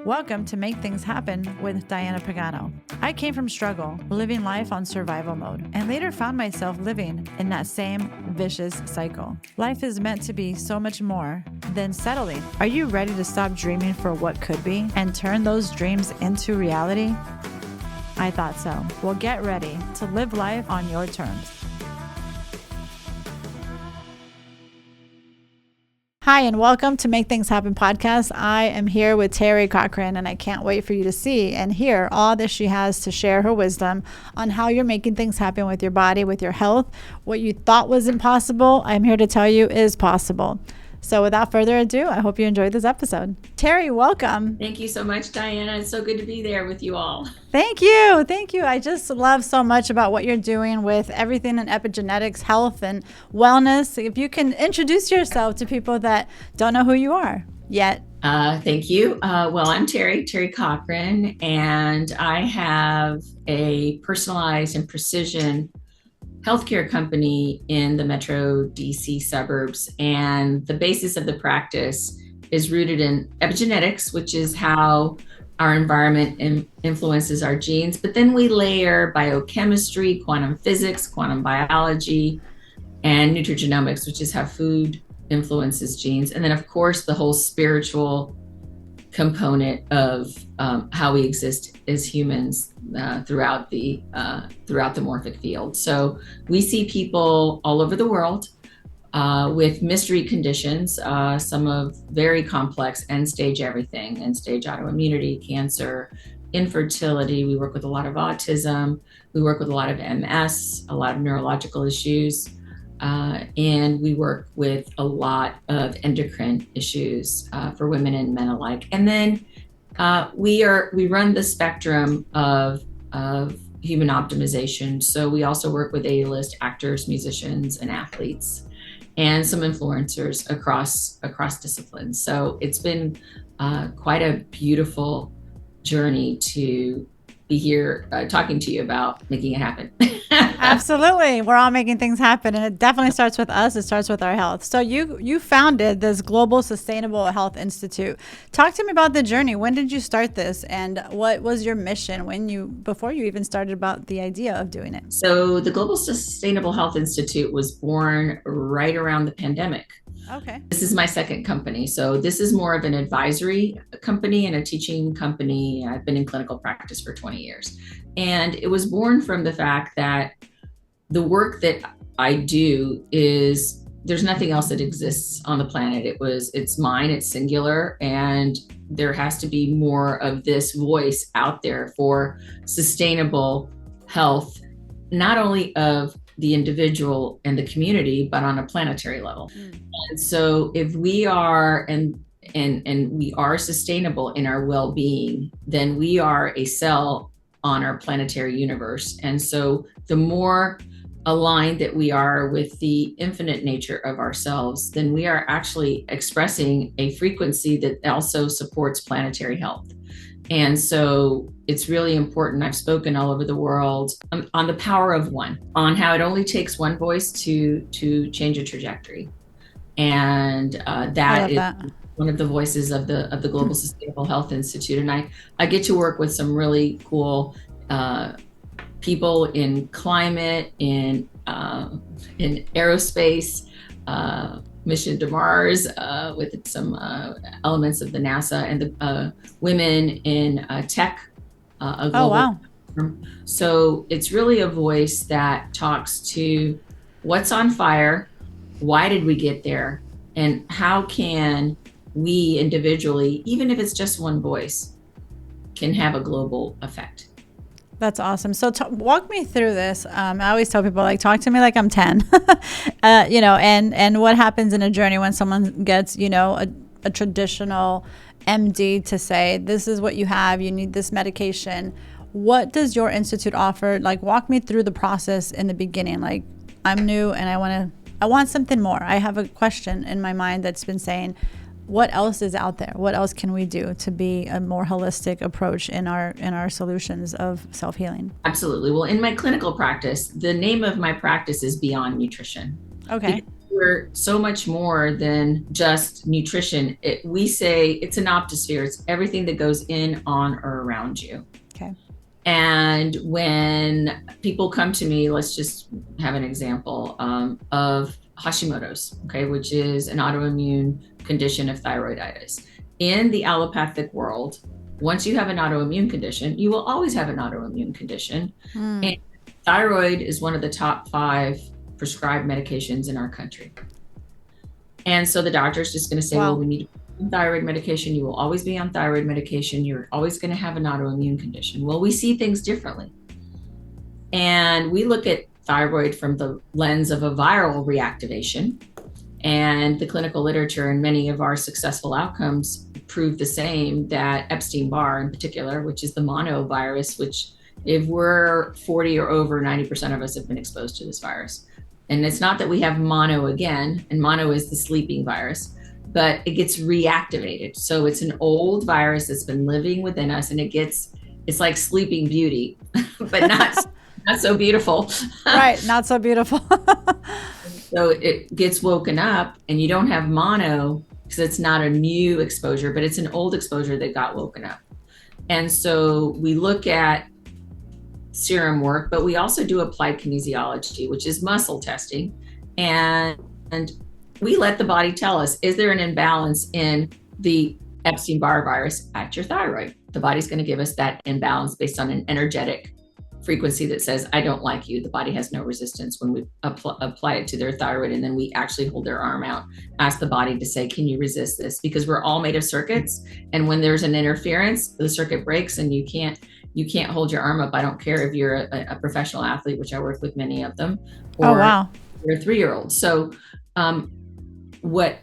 Welcome to Make Things Happen with Diana Pagano. I came from struggle, living life on survival mode, and later found myself living in that same vicious cycle. Life is meant to be so much more than settling. Are you ready to stop dreaming for what could be and turn those dreams into reality? I thought so. Well, get ready to live life on your terms. Hi, and welcome to Make Things Happen podcast. I am here with Teri Cochrane, and I can't wait for you to see and hear all that she has to share her wisdom on how you're making things happen with your body, with your health. What you thought was impossible, I'm here to tell you is possible. So without further ado, I hope you enjoyed this episode. Teri, welcome. Thank you so much, Diana. It's so good to be there with you all. Thank you. Thank you. I just love so much about what you're doing with everything in epigenetics, health, and wellness. If you can introduce yourself to people that don't know who you are yet. Thank you. Well, I'm Teri Cochrane, and I have a personalized and precision healthcare company in the Metro DC suburbs. And the basis of the practice is rooted in epigenetics, which is how our environment influences our genes. But then we layer biochemistry, quantum physics, quantum biology, and nutrigenomics, which is how food influences genes. And then, of course, the whole spiritual component of how we exist as humans throughout the morphic field. So we see people all over the world with mystery conditions, some of very complex end-stage everything, end-stage autoimmunity, cancer, infertility. We work with a lot of autism. We work with a lot of MS, a lot of neurological issues. And we work with a lot of endocrine issues for women and men alike. And then we run the spectrum of human optimization. So we also work with A-list actors, musicians, and athletes, and some influencers across disciplines. So it's been quite a beautiful journey to be here talking to you about making it happen. Absolutely. We're all making things happen, and it definitely starts with us. It starts with our health. So you founded this Global Sustainable Health Institute. Talk to me about the journey. When did you start this, and what was your mission before you even started about the idea of doing it? So the Global Sustainable Health Institute was born right around the pandemic. Okay. This is my second company. So this is more of an advisory company and a teaching company. I've been in clinical practice for 20 years. And it was born from the fact that the work that I do is, there's nothing else that exists on the planet. It's mine, it's singular, and there has to be more of this voice out there for sustainable health, not only of the individual and the community, but on a planetary level. And so if we are and we are sustainable in our well-being, then we are a cell on our planetary universe. And so the more aligned that we are with the infinite nature of ourselves, then we are actually expressing a frequency that also supports planetary health. And so it's really important. I've spoken all over the world on the power of one, on how it only takes one voice to change a trajectory. And that is one of the voices of the Global Sustainable Health Institute. And I get to work with some really cool people in climate, in aerospace, mission to Mars, with some elements of the NASA, and the women in tech. A global. Oh, wow. So it's really a voice that talks to what's on fire, why did we get there, and how can we individually, even if it's just one voice, can have a global effect. That's awesome. So walk me through this. I always tell people, talk to me like I'm 10, and what happens in a journey when someone gets, a traditional MD to say, this is what you have, you need this medication. What does your institute offer? Walk me through the process in the beginning. I'm new and I want something more. I have a question in my mind that's been saying, what else is out there? What else can we do to be a more holistic approach in our solutions of self-healing? Absolutely. Well, in my clinical practice, the name of my practice is Beyond Nutrition. Okay. we're so much more than just nutrition. We say it's an optosphere. It's everything that goes in, on, or around you. Okay. And when people come to me, let's just have an example of Hashimoto's, okay, which is an autoimmune condition of thyroiditis. In the allopathic world, once you have an autoimmune condition, you will always have an autoimmune condition. And thyroid is one of the top 5 prescribed medications in our country. And so the doctor's just going to say, well, we need thyroid medication. You will always be on thyroid medication. You're always going to have an autoimmune condition. Well, we see things differently. And we look at thyroid from the lens of a viral reactivation. And the clinical literature and many of our successful outcomes prove the same, that Epstein-Barr in particular, which is the mono virus, which if we're 40 or over, 90% of us have been exposed to this virus. And it's not that we have mono again, and mono is the sleeping virus, but it gets reactivated. So it's an old virus that's been living within us, and it's like Sleeping Beauty, but not so beautiful. Right, not so beautiful. So it gets woken up, and you don't have mono because it's not a new exposure, but it's an old exposure that got woken up. And so we look at serum work, but we also do applied kinesiology, which is muscle testing. And we let the body tell us, is there an imbalance in the Epstein-Barr virus at your thyroid? The body's going to give us that imbalance based on an energetic frequency that says, I don't like you. The body has no resistance when we apply it to their thyroid. And then we actually hold their arm out, ask the body to say, can you resist this? Because we're all made of circuits. And when there's an interference, the circuit breaks and you can't hold your arm up. I don't care if you're a professional athlete, which I work with many of them, or you're a 3-year-old. So what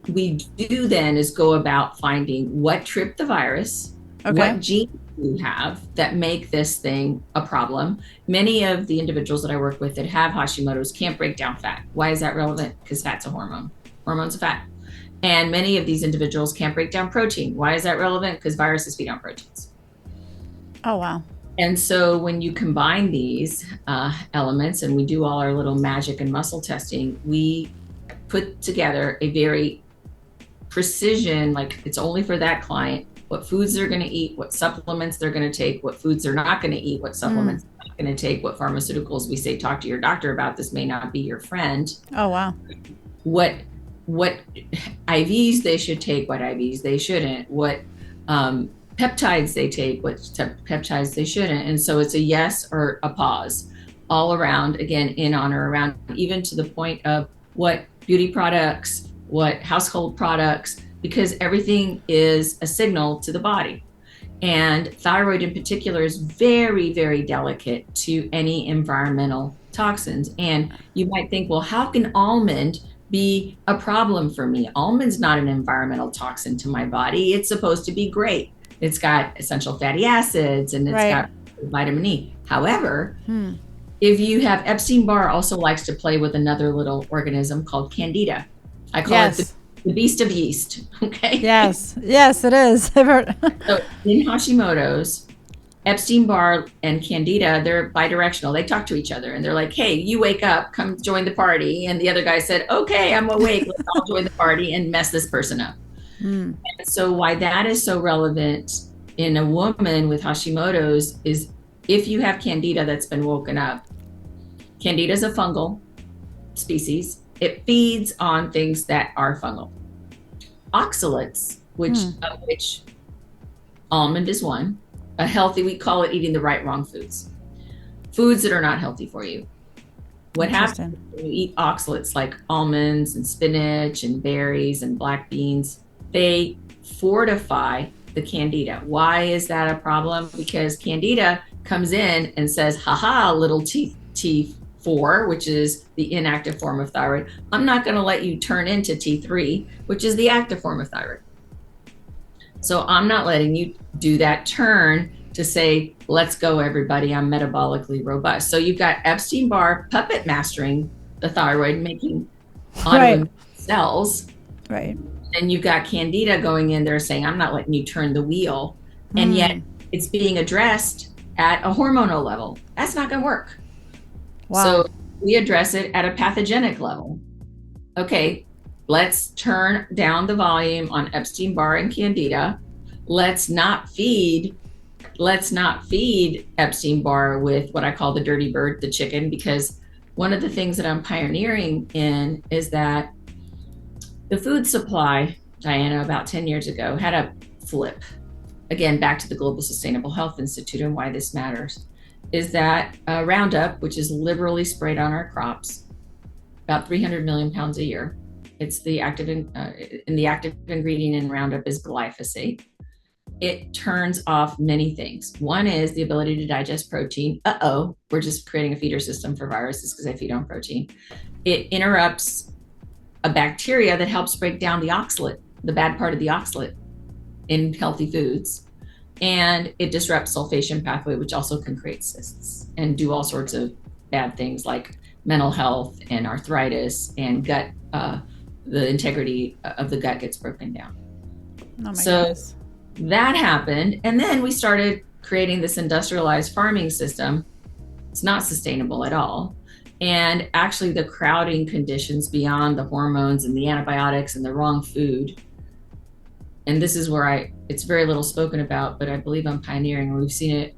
we do then is go about finding what tripped the virus, what genes you have that make this thing a problem. Many of the individuals that I work with that have Hashimoto's can't break down fat. Why is that relevant? Because fat's a hormone. Hormone's a fat. And many of these individuals can't break down protein. Why is that relevant? Because viruses feed on proteins. Oh, wow. And so when you combine these elements, and we do all our little magic and muscle testing, we put together a very precision, like it's only for that client, what foods they're going to eat, what supplements they're going to take, what foods they're not going to eat, what supplements they're not going to take, what pharmaceuticals. We say, talk to your doctor about this, may not be your friend. Oh, wow. What IVs they should take, what IVs they shouldn't, what peptides they take, what peptides they shouldn't. And so it's a yes or a pause all around, again, in, on, or around, even to the point of what beauty products, what household products, because everything is a signal to the body. And thyroid in particular is very, very delicate to any environmental toxins. And you might think, well, how can almond be a problem for me? Almond's not an environmental toxin to my body. It's supposed to be great. It's got essential fatty acids and it's got vitamin E. However, if you have Epstein-Barr also likes to play with another little organism called Candida. I call it the beast of yeast. Okay. Yes, it is. I've heard. So in Hashimoto's, Epstein-Barr and Candida, they're bidirectional. They talk to each other and they're like, hey, you wake up, come join the party. And the other guy said, okay, I'm awake. Let's all join the party and mess this person up. And so why that is so relevant in a woman with Hashimoto's is if you have Candida that's been woken up. Candida is a fungal species. It feeds on things that are fungal. Oxalates, of which almond is one, a healthy, we call it eating the right, wrong foods. Foods that are not healthy for you. What happens when you eat oxalates like almonds and spinach and berries and black beans, they fortify the Candida. Why is that a problem? Because Candida comes in and says, haha, little T4, which is the inactive form of thyroid. I'm not going to let you turn into T3, which is the active form of thyroid. So I'm not letting you do that turn to say, let's go, everybody, I'm metabolically robust. So you've got Epstein-Barr puppet mastering the thyroid, making autoimmune cells. Right. And you've got Candida going in there saying, I'm not letting you turn the wheel. And yet it's being addressed at a hormonal level. That's not going to work. Wow. So we address it at a pathogenic level. okay, let's turn down the volume on Epstein-Barr and Candida. Let's not feed Epstein-Barr with what I call the dirty bird, the chicken, because one of the things that I'm pioneering in is that the food supply, Diana, about 10 years ago, had a flip. Again, back to the Global Sustainable Health Institute and why this matters, is that Roundup, which is liberally sprayed on our crops, about 300 million pounds a year. It's the active ingredient in Roundup is glyphosate. It turns off many things. One is the ability to digest protein. We're just creating a feeder system for viruses because they feed on protein. It interrupts a bacteria that helps break down the oxalate, the bad part of the oxalate in healthy foods. And it disrupts sulfation pathway, which also can create cysts and do all sorts of bad things like mental health and arthritis and gut, the integrity of the gut gets broken down. Oh my goodness. That happened. And then we started creating this industrialized farming system. It's not sustainable at all. And actually the crowding conditions beyond the hormones and the antibiotics and the wrong food. And this is where it's very little spoken about, but I believe I'm pioneering, and we've seen it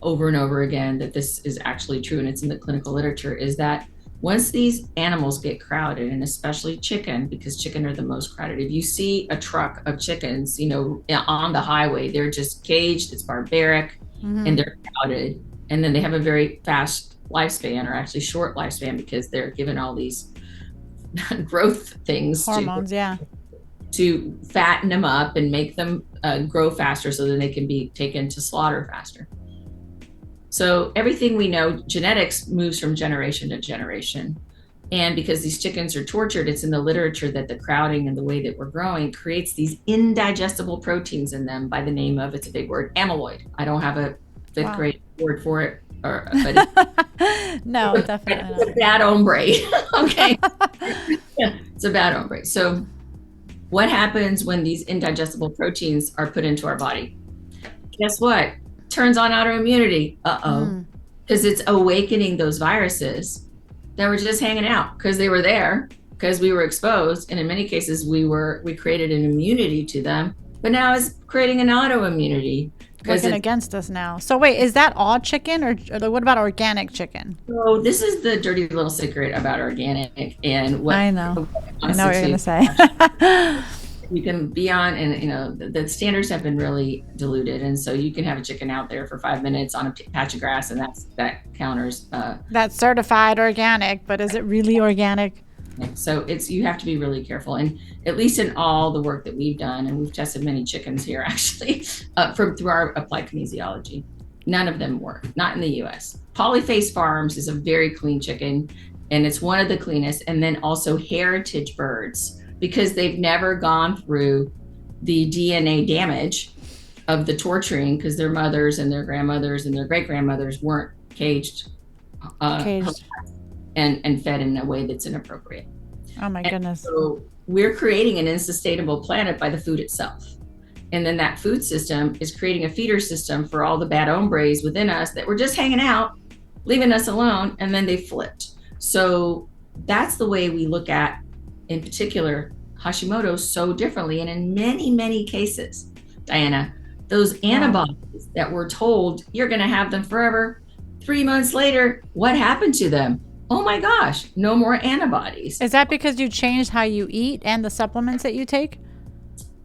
over and over again, that this is actually true, and it's in the clinical literature, is that once these animals get crowded, and especially chicken, because chicken are the most crowded, if you see a truck of chickens, on the highway, they're just caged, it's barbaric, and they're crowded. And then they have a very fast lifespan, or actually short lifespan, because they're given all these growth things. Hormones, to fatten them up and make them grow faster so that they can be taken to slaughter faster. So everything we know, genetics moves from generation to generation. And because these chickens are tortured, it's in the literature that the crowding and the way that we're growing creates these indigestible proteins in them by the name of, it's a big word, amyloid. I don't have a fifth grade word for it. But no, definitely it's a bad hombre. Okay. Yeah, it's a bad hombre. So what happens when these indigestible proteins are put into our body? Guess what? Turns on autoimmunity. Because it's awakening those viruses that were just hanging out because they were there, because we were exposed. And in many cases, we created an immunity to them, but now it's creating an autoimmunity. Working against us now. So wait, is that all chicken, or what about organic chicken? So this is the dirty little secret about organic and what I know what you're going to say. You can be on, and the standards have been really diluted, and so you can have a chicken out there for 5 minutes on a patch of grass, and that counters. That's certified organic, but is it really organic? So you have to be really careful, and at least in all the work that we've done, and we've tested many chickens here actually, through our applied kinesiology, none of them work, not in the U.S. Polyface Farms is a very clean chicken, and it's one of the cleanest, and then also heritage birds, because they've never gone through the DNA damage of the torturing, because their mothers and their grandmothers and their great-grandmothers weren't caged. And fed in a way that's inappropriate. Oh my goodness. So we're creating an unsustainable planet by the food itself. And then that food system is creating a feeder system for all the bad hombres within us that were just hanging out, leaving us alone, and then they flipped. So that's the way we look at, in particular, Hashimoto's so differently. And in many, many cases, Diana, those antibodies that we're told you're going to have them forever, 3 months later, what happened to them? Oh my gosh, no more antibodies. Is that because you changed how you eat and the supplements that you take?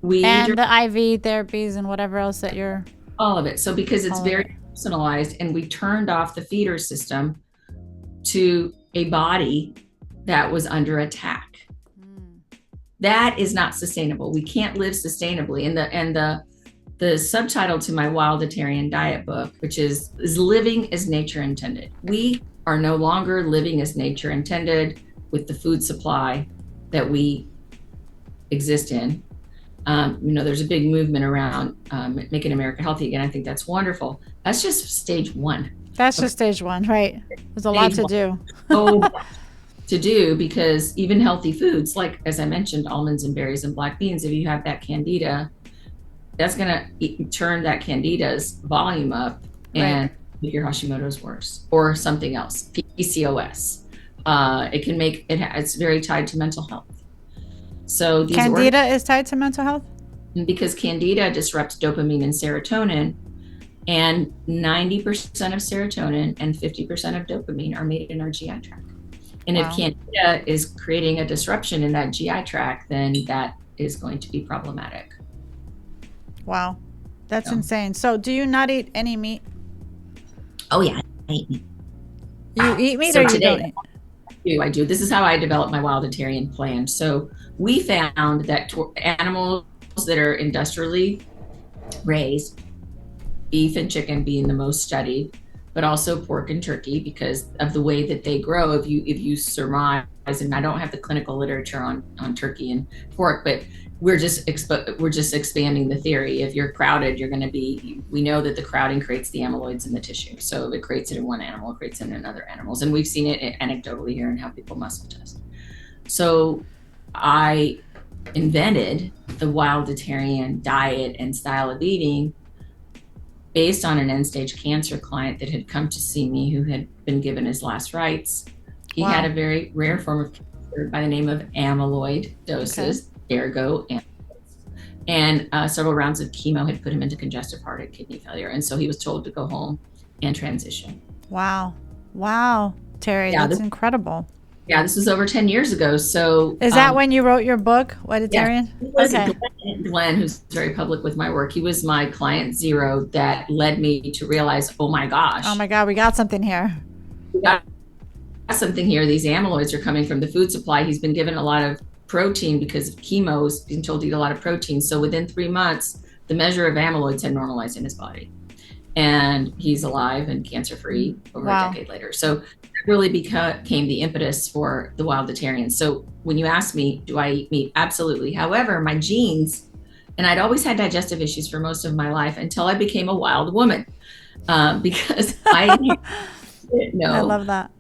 The IV therapies and whatever else that you're... All of it. So because it's very personalized, and we turned off the feeder system to a body that was under attack. That is not sustainable. We can't live sustainably. And the subtitle to my Wilditarian diet book, which is living as nature intended. We are no longer living as nature intended with the food supply that we exist in. There's a big movement around making America healthy again. I think that's wonderful. That's just stage one. That's just stage one, right? There's a lot to do. To do, because even healthy foods, like, as I mentioned, almonds and berries and black beans, if you have that candida, that's going to turn that candida's volume up and make your Hashimoto's worse, or something else, PCOS. It can make it. It's very tied to mental health. So these Candida is tied to mental health? because Candida disrupts dopamine and serotonin, and 90% of serotonin and 50% of dopamine are made in our GI tract. And if Candida is creating a disruption in that GI tract, then that is going to be problematic. Wow. That's insane. So do you not eat any meat? Oh, yeah. I eat meat. You eat meat or you don't eat? I do. This is how I developed my Wilditarian plan. So we found that animals that are industrially raised, beef and chicken being the most studied, but also pork and turkey because of the way that they grow. If you surmise, and I don't have the clinical literature on turkey and pork, but we're just expanding the theory. If you're crowded, you're going to be. We know that the crowding creates the amyloids in the tissue. So if it creates it in one animal, it creates it in other animals, and we've seen it anecdotally here in how people muscle test. So I invented the Wilditarian diet and style of eating based on an end-stage cancer client that had come to see me who had been given his last rites. He had a very rare form of cancer by the name of amyloidosis, ergo amyloids. And several rounds of chemo had put him into congestive heart and kidney failure. And so he was told to go home and transition. Wow. Wow. Teri, that's incredible. Yeah, this was over 10 years ago. So is that when you wrote your book, Wilditarian? Yeah, Glenn, who's very public with my work, he was my client zero that led me to realize, oh my God, we got something here. We got something here. These amyloids are coming from the food supply. He's been given a lot of protein because of chemo. He's been told to eat a lot of protein. So within 3 months, the measure of amyloids had normalized in his body. And he's alive and cancer-free over a decade later. So that really became the impetus for the Wilditarian. So when you ask me, do I eat meat? Absolutely. However, my genes, and I'd always had digestive issues for most of my life until I became a wild woman, because I love that.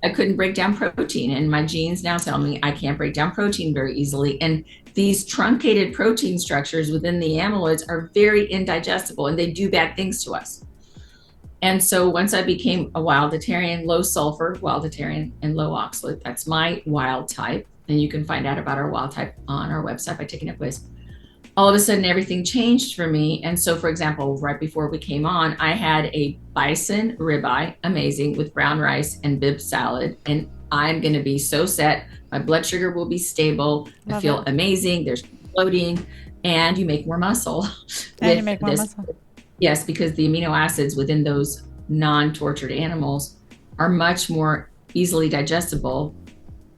I couldn't break down protein, and my genes now tell me I can't break down protein very easily. And these truncated protein structures within the amyloids are very indigestible, and they do bad things to us. And so once I became a Wilditarian, low sulfur Wilditarian and low oxalate, that's my wild type. And you can find out about our wild type on our website by taking a quiz. All of a sudden, everything changed for me. And so, for example, right before we came on, I had a bison ribeye, amazing, with brown rice and Bibb salad. And I'm going to be so set. My blood sugar will be stable. I feel amazing. There's bloating, and you make more muscle. And you make more muscle. Yes, because the amino acids within those non-tortured animals are much more easily digestible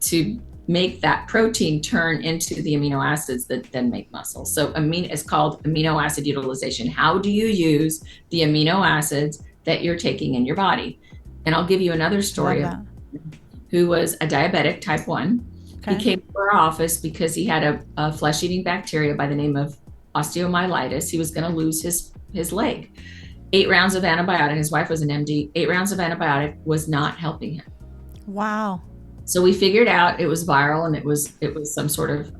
to make that protein turn into the amino acids that then make muscle. So it's called amino acid utilization. How do you use the amino acids that you're taking in your body? And I'll give you another story of who was a diabetic type 1. He came to our office because he had a flesh-eating bacteria by the name of osteomyelitis. He was going to lose his leg. 8 rounds of antibiotic. His wife was an MD. 8 rounds of antibiotic was not helping him. Wow. So we figured out it was viral, and it was some sort of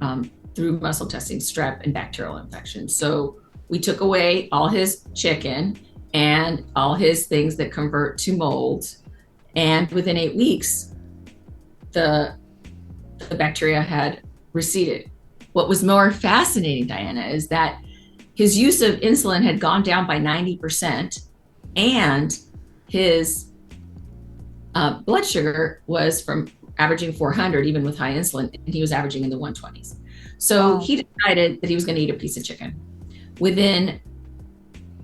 through muscle testing, strep and bacterial infection. So we took away all his chicken and all his things that convert to mold, and within 8 weeks, the bacteria had receded. What was more fascinating, Diana, is that his use of insulin had gone down by 90%, and his blood sugar was from averaging 400, even with high insulin, and he was averaging in the 120s. So he decided that he was going to eat a piece of chicken. Within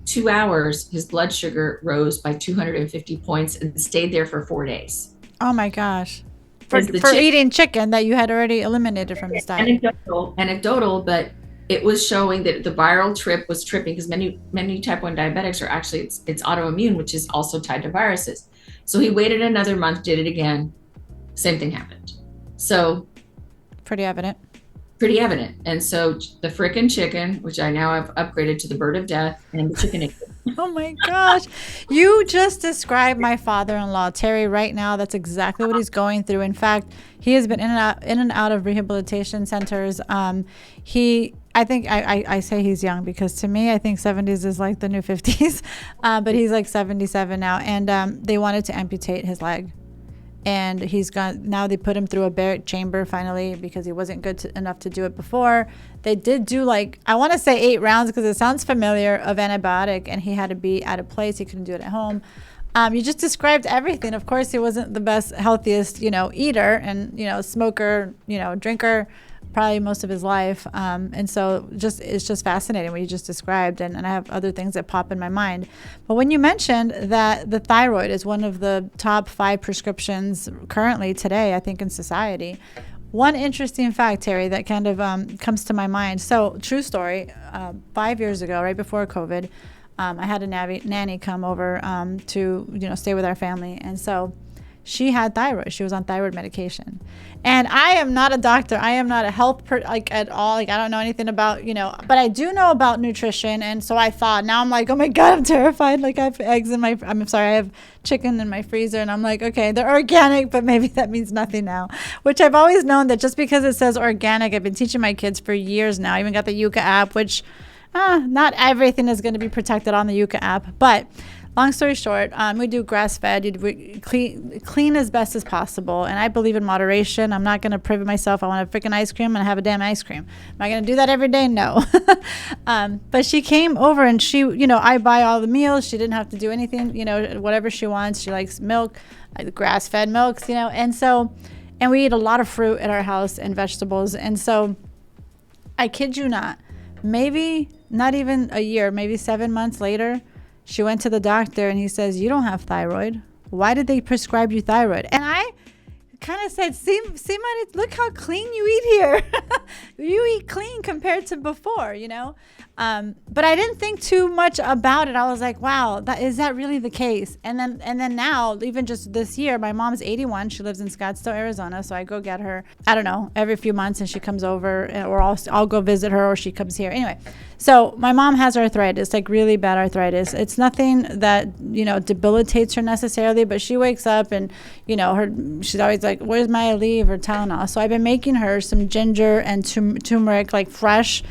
2 hours, his blood sugar rose by 250 points and stayed there for 4 days. Oh my gosh. For eating chicken that you had already eliminated from his diet. Anecdotal, but it was showing that the viral trip was tripping, because many type 1 diabetics are actually, it's autoimmune, which is also tied to viruses. So he waited another month, did it again. Same thing happened. So pretty evident. And so the frickin' chicken, which I now have upgraded to the bird of death, and the chicken. Oh my gosh. You just described my father-in-law, Terry, right now. That's exactly what he's going through. In fact, he has been in and out of rehabilitation centers. I think I say he's young because to me, I think 70s is like the new 50s, but he's like 77 now. And they wanted to amputate his leg. And now they put him through a baric chamber finally because he wasn't good enough to do it before. They did do I want to say 8 rounds because it sounds familiar, of antibiotic, and he had to be at a place. He couldn't do it at home. You just described everything. Of course, he wasn't the best, healthiest, eater and, smoker, drinker, probably most of his life. And so it's just fascinating what you just described. And I have other things that pop in my mind. But when you mentioned that the thyroid is one of the top 5 prescriptions currently today, I think, in society, one interesting fact, Teri, that kind of comes to my mind. So true story, 5 years ago, right before COVID, I had a nanny come over to, stay with our family. And so she had thyroid. She was on thyroid medication. And I am not a doctor. I am not a health at all. I don't know anything about, but I do know about nutrition. And so I thought, now I'm like, oh my God, I'm terrified. I have eggs I have chicken in my freezer. And I'm like, okay, they're organic, but maybe that means nothing now, which I've always known that just because it says organic, I've been teaching my kids for years now. I even got the Yucca app, which not everything is going to be protected on the Yucca app, but long story short, we do grass-fed, clean as best as possible, and I believe in moderation. I'm not going to prive myself. I want a freaking ice cream, and I have a damn ice cream. Am I going to do that every day? No. But she came over, and she, I buy all the meals. She didn't have to do anything, whatever she wants. She likes milk, grass-fed milks, and we eat a lot of fruit at our house and vegetables, and so I kid you not, maybe not even a year, maybe 7 months later, she went to the doctor and he says, you don't have thyroid. Why did they prescribe you thyroid? And I kind of said, see, Money, look how clean you eat here. You eat clean compared to before, But I didn't think too much about it. I was like, wow, is that really the case? And then now, even just this year, my mom's 81. She lives in Scottsdale, Arizona. So I go get her, I don't know, every few months, and she comes over, or I'll go visit her, or she comes here. Anyway, so my mom has arthritis, really bad arthritis. It's nothing that, debilitates her necessarily, but she wakes up and, she's always like, where's my Aleve or Tylenol? So I've been making her some ginger and turmeric, fresh,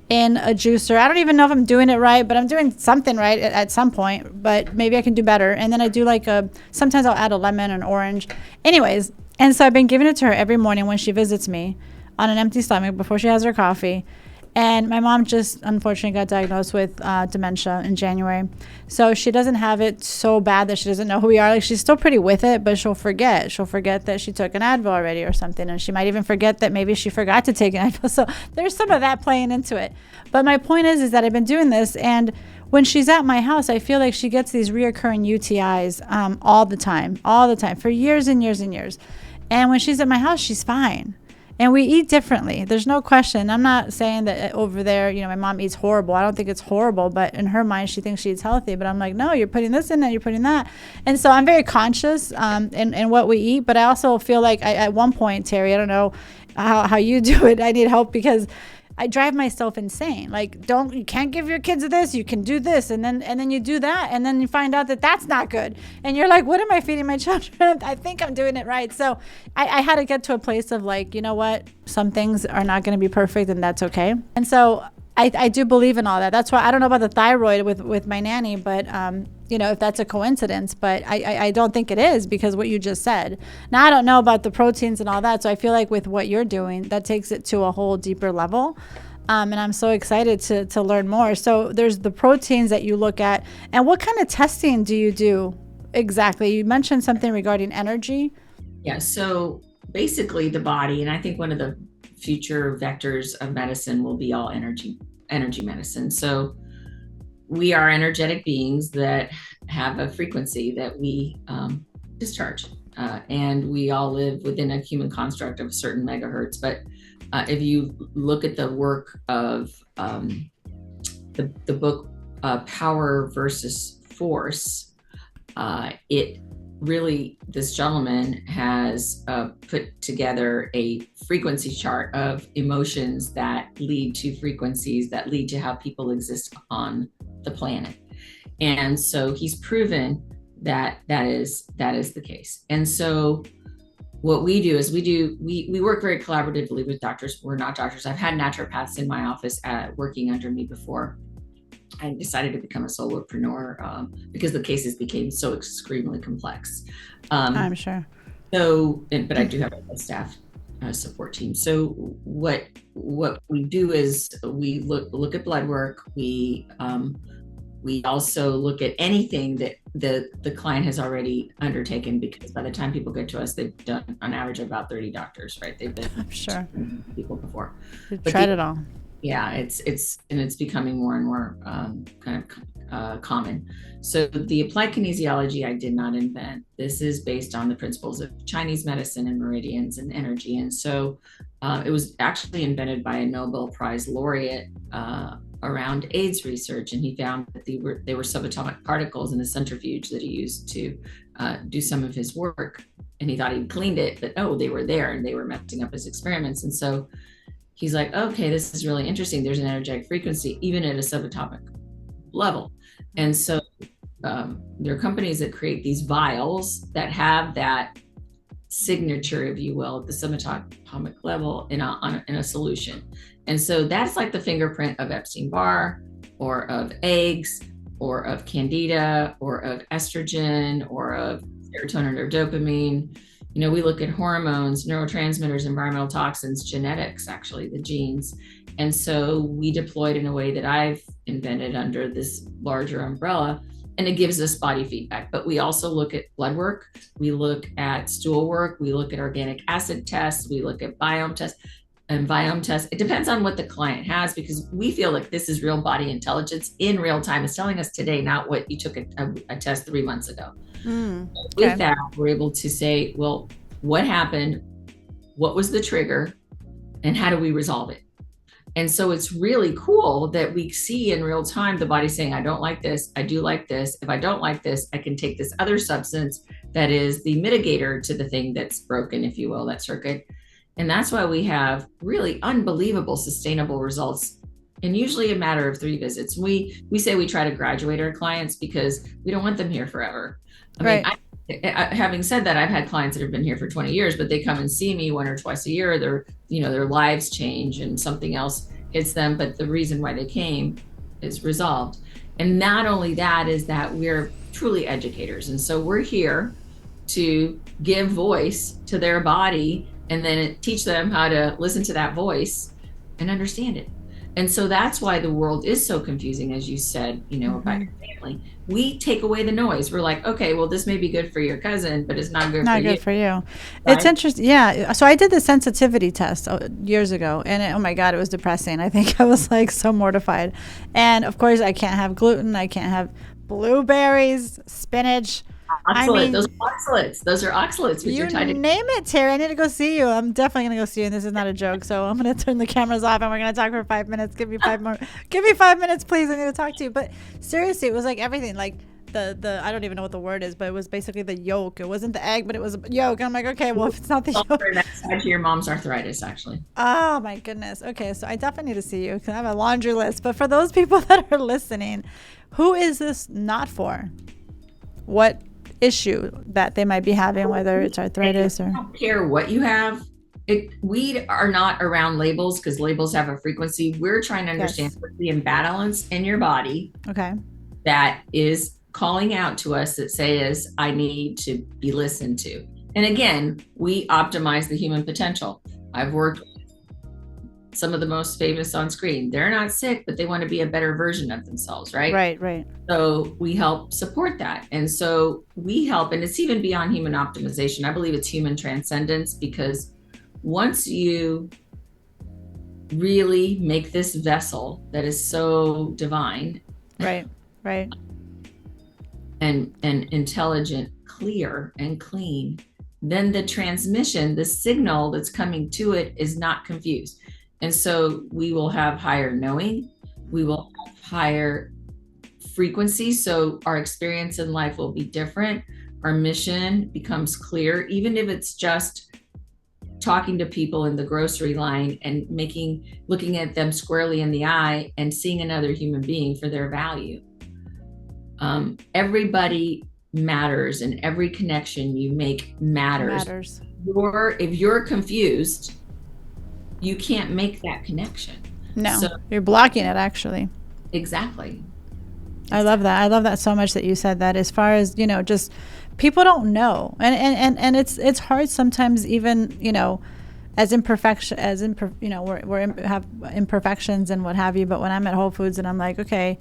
in a juicer. I don't even know if I'm doing it right, but I'm doing something right at some point, but maybe I can do better. And then I do sometimes I'll add a lemon and orange. Anyways, and so I've been giving it to her every morning when she visits me on an empty stomach before she has her coffee. And my mom just unfortunately got diagnosed with dementia in January. So she doesn't have it so bad that she doesn't know who we are. She's still pretty with it, but she'll forget. She'll forget that she took an Advil already or something. And she might even forget that maybe she forgot to take an Advil. So there's some of that playing into it. But my point is that I've been doing this. And when she's at my house, I feel like she gets these reoccurring UTIs all the time, for years and years and years. And when she's at my house, she's fine. And we eat differently. There's no question. I'm not saying that over there, my mom eats horrible. I don't think it's horrible, but in her mind, she thinks she eats healthy. But I'm like, no, you're putting this in it, you're putting that. And so I'm very conscious in what we eat. But I also feel like at one point, Teri, I don't know how you do it. I need help because I drive myself insane. You can't give your kids this, you can do this. And then you do that. And then you find out that that's not good. And you're like, what am I feeding my children? I think I'm doing it right. So I had to get to a place of you know what? Some things are not going to be perfect and that's okay. And so I do believe in all that. That's why I don't know about the thyroid with my nanny, but if that's a coincidence, but I don't think it is because what you just said. Now I don't know about the proteins and all that, so I feel like with what you're doing, that takes it to a whole deeper level. And I'm so excited to learn more. So there's the proteins that you look at, and what kind of testing do you do exactly? You mentioned something regarding energy. Yeah. So basically, the body, and I think one of the future vectors of medicine will be all energy medicine. So we are energetic beings that have a frequency that we discharge, and we all live within a human construct of a certain megahertz. But if you look at the work of the book Power versus Force, it really, this gentleman has put together a frequency chart of emotions that lead to frequencies that lead to how people exist on the planet. And so he's proven that is the case. And so what we do is we work very collaboratively with doctors. We're not doctors. I've had naturopaths in my office working under me before. I decided to become a solopreneur because the cases became so extremely complex. I'm sure. But I do have a staff support team. So what we do is we look at blood work. We also look at anything that the client has already undertaken, because by the time people get to us, they've done on average about 30 doctors, right? They've been I'm sure people before. you've tried it all. Yeah, it's becoming more and more kind of common. So the applied kinesiology I did not invent. This is based on the principles of Chinese medicine and meridians and energy. And so it was actually invented by a Nobel Prize laureate around AIDS research, and he found that they were subatomic particles in a centrifuge that he used to do some of his work. And he thought he'd cleaned it, but no, they were there and they were messing up his experiments. And so he's like, okay, this is really interesting. There's an energetic frequency even at a subatomic level. And so there are companies that create these vials that have that signature, if you will, at the subatomic level in a solution. And so that's like the fingerprint of Epstein-Barr or of eggs or of candida or of estrogen or of serotonin or dopamine. You know, we look at hormones, neurotransmitters, environmental toxins, genetics, actually, the genes. And so we deployed in a way that I've invented under this larger umbrella, and it gives us body feedback. But we also look at blood work. We look at stool work. We look at organic acid tests. We look at biome tests. It depends on what the client has, because we feel like this is real body intelligence in real time. It's telling us today, not what you took a test 3 months ago. Okay. With that, we're able to say, well, what happened? What was the trigger? And how do we resolve it? And so it's really cool that we see in real time the body saying, I don't like this. I do like this. If I don't like this, I can take this other substance that is the mitigator to the thing that's broken, if you will, that circuit. And that's why we have really unbelievable sustainable results in usually a matter of 3 visits. We say we try to graduate our clients because we don't want them here forever. I mean, having said that, I've had clients that have been here for 20 years, but they come and see me 1 or twice a year. Their lives change and something else hits them, but the reason why they came is resolved. And not only that, is that we're truly educators. And so we're here to give voice to their body and then teach them how to listen to that voice and understand it. And so that's why the world is so confusing, as you said, about your family. We take away the noise. We're like, okay, well, this may be good for your cousin, but it's not good for you. Right? It's interesting. Yeah. So I did the sensitivity test years ago, and oh my God, it was depressing. I think I was like so mortified. And of course, I can't have gluten. I can't have blueberries, spinach. Oxalates. Those are oxalates. Those are oxalates. You name it, Teri. I need to go see you. I'm definitely going to go see you, and this is not a joke. So I'm going to turn the cameras off, and we're going to talk for 5 minutes. Give me 5 more. Give me 5 minutes, please. I need to talk to you. But seriously, it was like everything. Like the I don't even know what the word is, but it was basically the yolk. It wasn't the egg, but it was a yolk. And I'm like, okay, well, if it's not the yolk. That's tied to your mom's arthritis, actually. Oh, my goodness. Okay, so I definitely need to see you because I have a laundry list. But for those people that are listening, who is this not for? What issue that they might be having, whether it's arthritis or I don't care what you have. We are not around labels because labels have a frequency. We're trying to understand what's the imbalance in your body. Okay. That is calling out to us that says, I need to be listened to. And again, we optimize the human potential. I've worked with some of the most famous on screen. They're not sick, but they want to be a better version of themselves, right? Right. So we help support that. And so we help, and it's even beyond human optimization. I believe it's human transcendence, because once you really make this vessel that is so divine, right, and intelligent, clear and clean, then the transmission, the signal that's coming to it is not confused. And so we will have higher knowing, we will have higher frequency. So our experience in life will be different. Our mission becomes clear, even if it's just talking to people in the grocery line and looking at them squarely in the eye and seeing another human being for their value. Everybody matters, and every connection you make matters. If you're confused, you can't make that connection. No, you're blocking it, actually. Exactly. I love that. I love that so much that you said that, as far as, just people don't know. And it's hard sometimes, even, as imperfection, have imperfections and what have you. But when I'm at Whole Foods and I'm like, okay,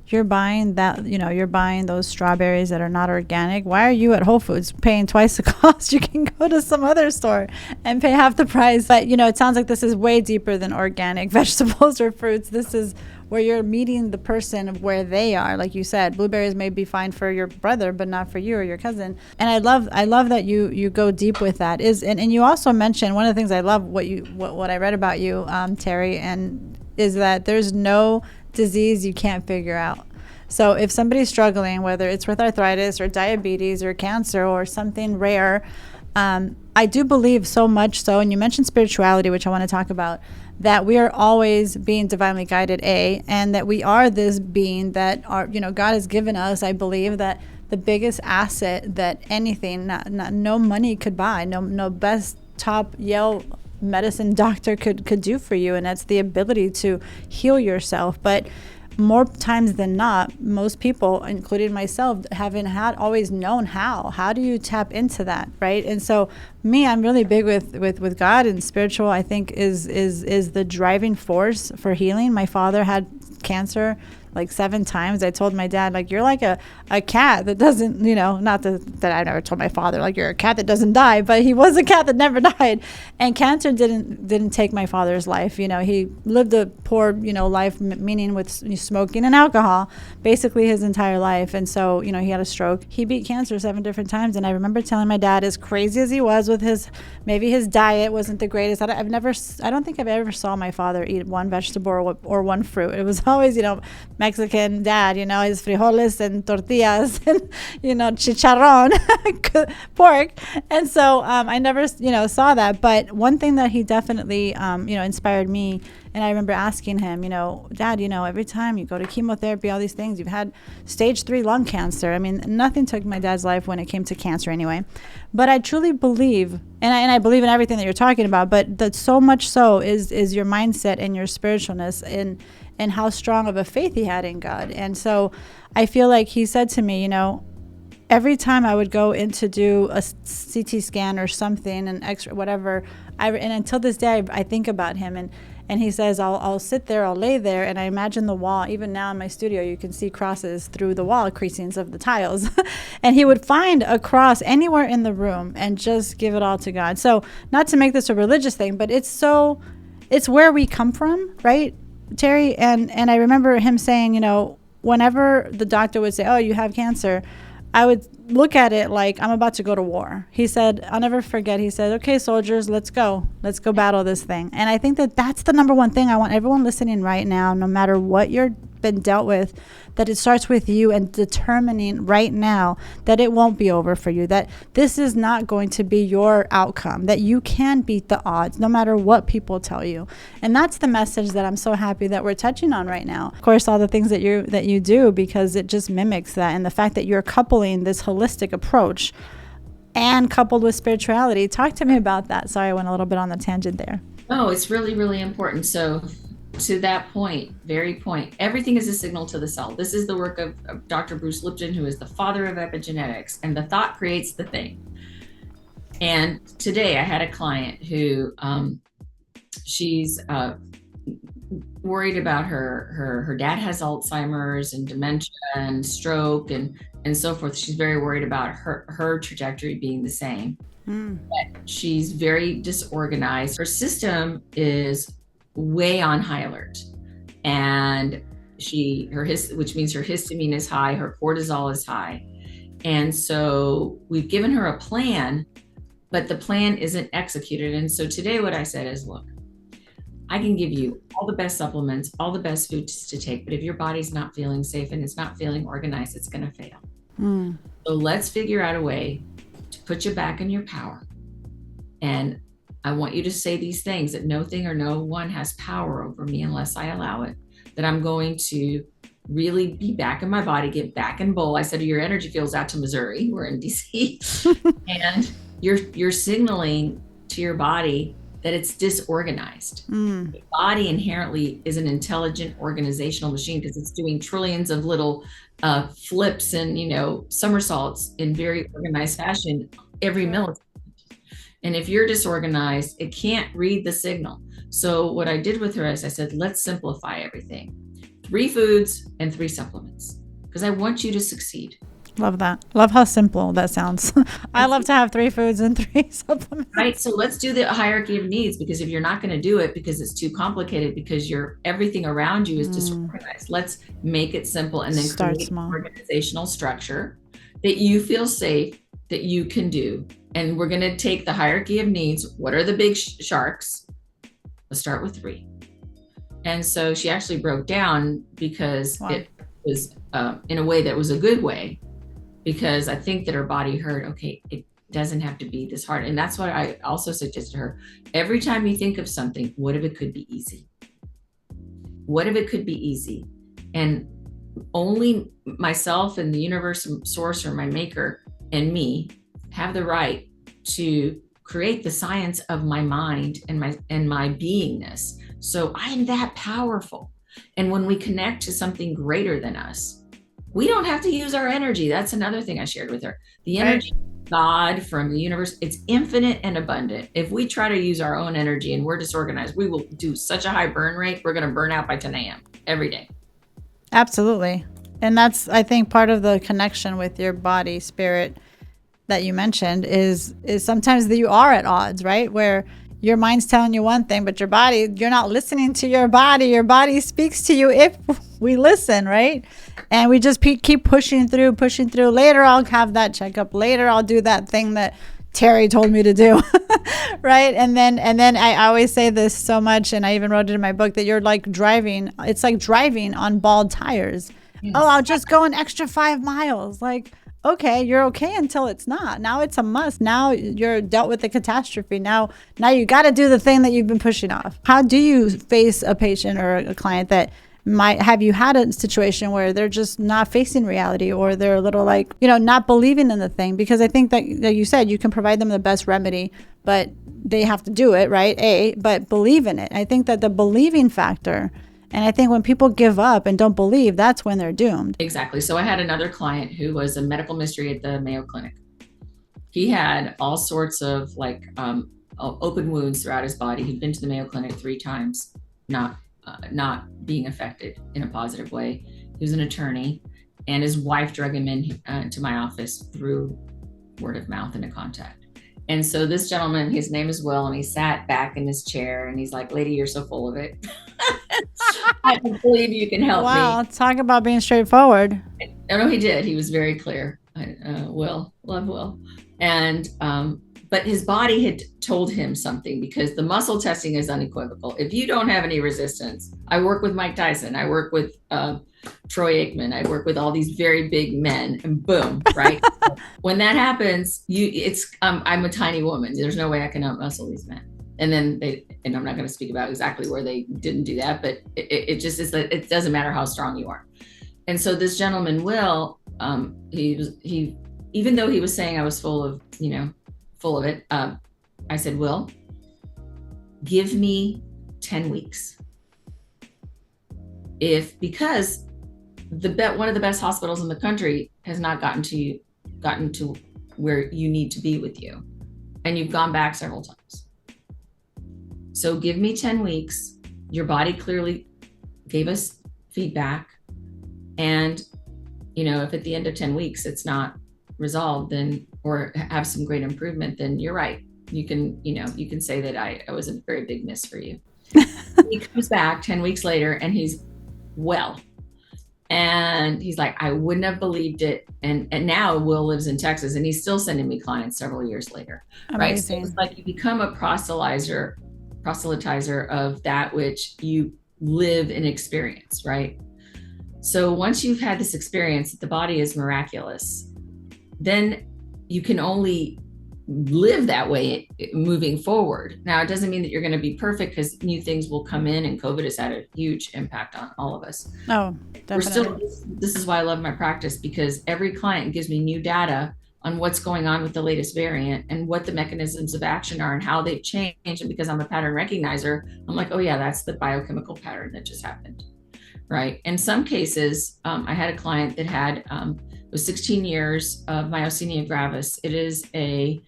you're buying those strawberries that are not organic. Why are you at Whole Foods paying twice the cost? You can go to some other store and pay half the price. But, it sounds like this is way deeper than organic vegetables or fruits. This is where you're meeting the person of where they are. Like you said, blueberries may be fine for your brother, but not for you or your cousin. And I love that you go deep with that. And you also mentioned, one of the things I love what I read about you, Teri, and is that there's no disease you can't figure out. So if somebody's struggling, whether it's with arthritis or diabetes or cancer or something rare, I do believe so much so, and you mentioned spirituality, which I want to talk about, that we are always being divinely guided, and that we are this being that God has given us. I believe that the biggest asset that anything, no money could buy, no best top Yale medicine doctor could do for you, and that's the ability to heal yourself. But more times than not, most people, including myself, haven't always known how do you tap into that, right? And so I'm really big with God, and spiritual, I think, is the driving force for healing. My father had cancer like 7 times. I told my dad, like, you're like a cat that doesn't, not that I never told my father, like, you're a cat that doesn't die, but he was a cat that never died. And cancer didn't take my father's life. He lived a poor, life, meaning with smoking and alcohol, basically his entire life. And so, he had a stroke. He beat cancer 7 different times. And I remember telling my dad, as crazy as he was with maybe his diet wasn't the greatest. I don't think I've ever saw my father eat one vegetable or one fruit. It was always, Mexican dad, his frijoles and tortillas and, chicharrón, pork. And so I never, saw that. But one thing that he definitely, inspired me, and I remember asking him, Dad, every time you go to chemotherapy, all these things, you've had stage 3 lung cancer. I mean, nothing took my dad's life when it came to cancer anyway. But I truly believe, and I believe in everything that you're talking about, but that so much so is your mindset and your spiritualness and how strong of a faith he had in God. And so I feel like he said to me, every time I would go in to do a CT scan or something, an X-ray, whatever, and until this day, I think about him, and he says, I'll sit there, I'll lay there, and I imagine the wall. Even now in my studio, you can see crosses through the wall creasings of the tiles. And he would find a cross anywhere in the room and just give it all to God. So not to make this a religious thing, but it's where we come from, right, Teri? And I remember him saying, whenever the doctor would say, oh, you have cancer, I would look at it like I'm about to go to war. He said, I'll never forget, he said, okay, soldiers, let's go battle this thing. And I think that that's the number one thing I want everyone listening right now, no matter what you're been dealt with, that it starts with you and determining right now that it won't be over for you, that this is not going to be your outcome, that you can beat the odds no matter what people tell you. And that's the message that I'm so happy that we're touching on right now. Of course, all the things that you do, because it just mimics that, and the fact that you're coupling this holistic approach and coupled with spirituality. Talk to me about that. Sorry, I went a little bit on the tangent there. Oh, it's really, really important. So to that very point, everything is a signal to the cell. This is the work of Dr. Bruce Lipton, who is the father of epigenetics, and the thought creates the thing. And today I had a client who she's worried about her dad has Alzheimer's and dementia and stroke and so forth. She's very worried about her trajectory being the same. But she's very disorganized. Her system is way on high alert, and which means her histamine is high, her cortisol is high. And so we've given her a plan, but the plan isn't executed. And so today what I said is, look, I can give you all the best supplements, all the best foods to take, but if your body's not feeling safe and it's not feeling organized, it's going to fail. So let's figure out a way to put you back in your power. And I want you to say these things, that no thing or no one has power over me unless I allow it, that I'm going to really be back in my body, get back in bowl. I said, your energy field's out to Missouri. We're in DC. And you're signaling to your body that it's disorganized. The body inherently is an intelligent organizational machine because it's doing trillions of little flips and, somersaults in very organized fashion every millisecond. And if you're disorganized, it can't read the signal. So what I did with her is I said, let's simplify everything. 3 foods and 3 supplements, because I want you to succeed. Love that. Love how simple that sounds. I love to have 3 foods and 3 supplements. Right. So let's do the hierarchy of needs, because if you're not going to do it because it's too complicated, because everything around you is disorganized, let's make it simple and then start create small. An organizational structure that you feel safe, that you can do. And we're going to take the hierarchy of needs. What are the big sharks? Let's start with 3. And so she actually broke down because it was in a way that was a good way, because I think that her body heard, okay, it doesn't have to be this hard. And that's what I also suggested to her. Every time you think of something, what if it could be easy? What if it could be easy? And only myself and the universe, source, or my maker and me have the right to create the science of my mind and my beingness. So I am that powerful. And when we connect to something greater than us, we don't have to use our energy. That's another thing I shared with her. The energy of God from the universe, it's infinite and abundant. If we try to use our own energy and we're disorganized, we will do such a high burn rate. We're going to burn out by 10 a.m. every day. Absolutely. And that's, I think, part of the connection with your body, spirit that you mentioned is sometimes that you are at odds, right? Where your mind's telling you one thing, but your body, you're not listening to your body. Your body speaks to you if we listen, right? And we just keep pushing through. Later, I'll have that checkup. Later, I'll do that thing that Teri told me to do, right? And then I always say this so much, and I even wrote it in my book, that you're like driving. It's like driving on bald tires. Yes. Oh, I'll just go an extra 5 miles. Like, okay, you're okay until it's not. Now it's a must. Now you're dealt with the catastrophe. Now you got to do the thing that you've been pushing off. How do you face a patient or a client that have you had a situation where they're just not facing reality, or they're a little like, not believing in the thing? Because I think that you said you can provide them the best remedy, but they have to do it, right? But believe in it. I think that the believing factor, and I think when people give up and don't believe, that's when they're doomed. Exactly. So I had another client who was a medical mystery at the Mayo Clinic. He had all sorts of open wounds throughout his body. He'd been to the Mayo Clinic 3 times, not being affected in a positive way. He was an attorney, and his wife drug him into my office through word of mouth and a contact. And so this gentleman, his name is Will, and he sat back in his chair and he's like, "Lady, you're so full of it. I don't believe you can help me." Wow, talk about being straightforward. No, he did. He was very clear. Will, love Will. And, but his body had told him something, because the muscle testing is unequivocal. If you don't have any resistance, I work with Mike Tyson, I work with Troy Aikman, I work with all these very big men, and boom, right? When that happens, I'm a tiny woman. There's no way I can outmuscle these men. And then and I'm not going to speak about exactly where they didn't do that, but it just is that it doesn't matter how strong you are. And so this gentleman, Will, he even though he was saying I was full of it, I said, "Will, give me 10 weeks. Because one of the best hospitals in the country has not gotten to where you need to be with you, and you've gone back several times. So give me 10 weeks. Your body clearly gave us feedback. And, if at the end of 10 weeks, it's not resolved, then, or have some great improvement, then you're right. You can say that I was a very big miss for you." He comes back 10 weeks later and he's well. And he's like, "I wouldn't have believed it." And now Will lives in Texas, and he's still sending me clients several years later. Amazing. Right? So it's like you become a proselytizer of that which you live and experience, right? So once you've had this experience that the body is miraculous, then you can only live that way moving forward. Now, it doesn't mean that you're going to be perfect, because new things will come in, and COVID has had a huge impact on all of us. Oh, definitely. This is why I love my practice, because every client gives me new data on what's going on with the latest variant and what the mechanisms of action are and how they've changed. And because I'm a pattern recognizer, I'm like, oh yeah, that's the biochemical pattern that just happened. Right. In some cases, I had a client that had was 16 years of myasthenia gravis. It is a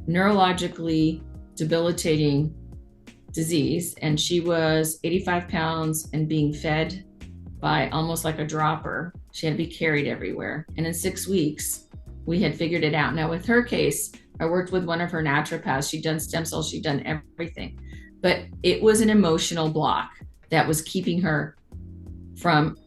neurologically debilitating disease, and she was 85 pounds and being fed by almost like a dropper. She had to be carried everywhere. And in 6 weeks, we had figured it out. Now, with her case, I worked with one of her naturopaths. She'd done stem cells, she'd done everything. But it was an emotional block that was keeping her from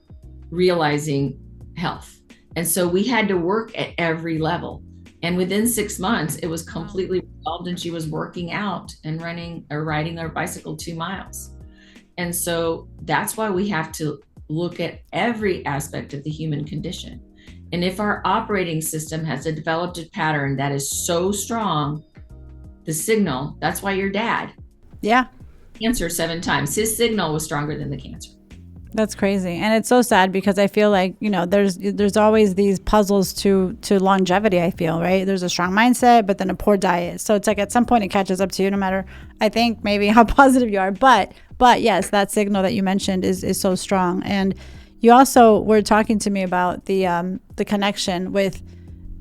realizing health. And so we had to work at every level. And within 6 months, it was completely resolved, and she was working out and running or riding her bicycle 2 miles. And so that's why we have to look at every aspect of the human condition. And if our operating system has developed a pattern that is so strong, the signal, that's why your dad, cancer 7 times, his signal was stronger than the cancer. That's crazy. And it's so sad because I feel like, there's always these puzzles to longevity, I feel, right? There's a strong mindset, but then a poor diet. So it's like at some point it catches up to you, no matter, I think, maybe how positive you are. But yes, that signal that you mentioned is so strong. And you also were talking to me about the connection with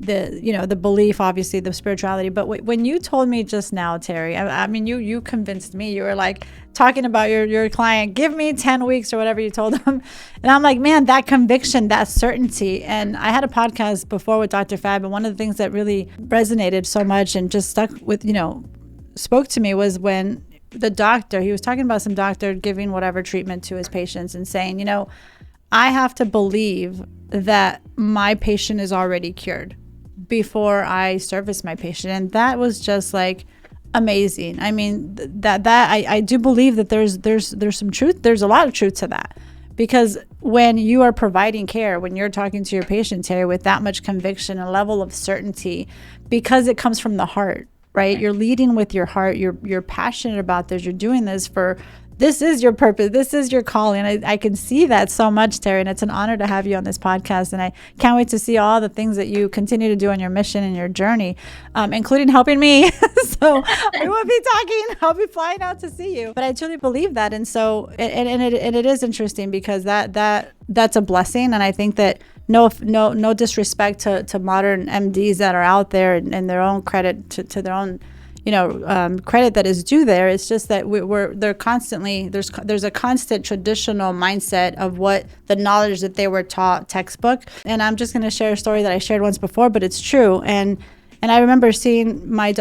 the belief, obviously the spirituality. But when you told me just now, Teri, I mean, you convinced me. You were like talking about your client, give me 10 weeks or whatever you told them. And I'm like, man, that conviction, that certainty. And I had a podcast before with Dr. Fab. And one of the things that really resonated so much and just stuck with, spoke to me was when the doctor, he was talking about some doctor giving whatever treatment to his patients and saying, I have to believe that my patient is already cured before I service my patient. And that was just like amazing. I mean, I do believe that there's some truth. There's a lot of truth to that, because when you are providing care, when you're talking to your patient, Teri, with that much conviction, a level of certainty, because it comes from the heart, right? You're leading with your heart. You're passionate about this. You're doing this this is your purpose. This is your calling. I can see that so much, Teri, and it's an honor to have you on this podcast. And I can't wait to see all the things that you continue to do on your mission and your journey, including helping me. So we will be talking. I'll be flying out to see you. But I truly believe that. And so, and it is interesting because that's a blessing. And I think that no disrespect to modern MDs that are out there, and their own credit to their own credit that is due there. It's just that they're constantly, there's a constant traditional mindset of what the knowledge that they were taught textbook. And I'm just going to share a story that I shared once before, but it's true. And I remember seeing my